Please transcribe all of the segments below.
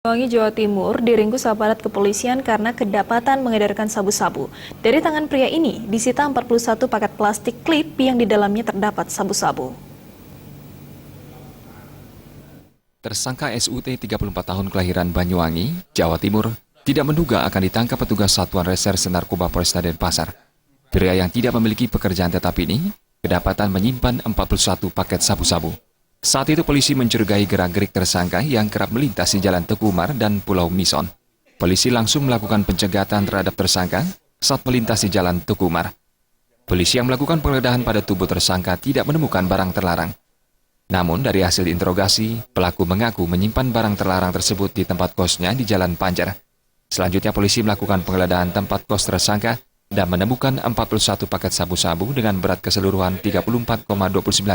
Banyuwangi, Jawa Timur diringkus aparat kepolisian karena kedapatan mengedarkan sabu-sabu. Dari tangan pria ini disita 41 paket plastik klip yang di dalamnya terdapat sabu-sabu. Tersangka SUT 34 tahun kelahiran Banyuwangi, Jawa Timur, tidak menduga akan ditangkap petugas Satuan Reserse Narkoba Polresta Denpasar. Pria yang tidak memiliki pekerjaan tetap ini kedapatan menyimpan 41 paket sabu-sabu. Saat itu polisi mencurigai gerak-gerik tersangka yang kerap melintasi Jalan Teguh Umar dan Pulau Mison. Polisi langsung melakukan pencegatan terhadap tersangka saat melintasi Jalan Teguh Umar. Polisi yang melakukan penggeledahan pada tubuh tersangka tidak menemukan barang terlarang. Namun dari hasil interogasi, pelaku mengaku menyimpan barang terlarang tersebut di tempat kosnya di Jalan Panjer. Selanjutnya polisi melakukan penggeledahan tempat kos tersangka dan menemukan 41 paket sabu-sabu dengan berat keseluruhan 34,29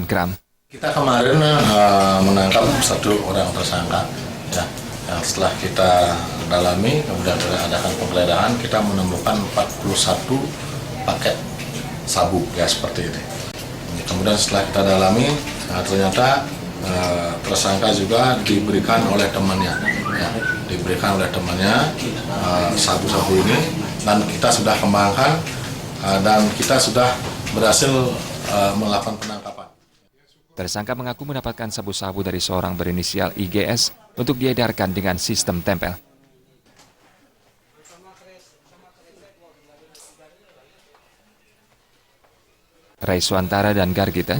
gram. Kita kemarin menangkap satu orang tersangka, ya, yang setelah kita dalami, kemudian kita adakan penggeledahan, kita menemukan 41 paket sabu, ya seperti ini. Kemudian setelah kita dalami, ternyata tersangka juga diberikan oleh temannya, ya, sabu-sabu ini, dan kita sudah kembangkan dan kita sudah berhasil melakukan penangkapan. Tersangka mengaku mendapatkan sabu-sabu dari seorang berinisial IGS untuk diedarkan dengan sistem tempel. Raiswantara dan Gargita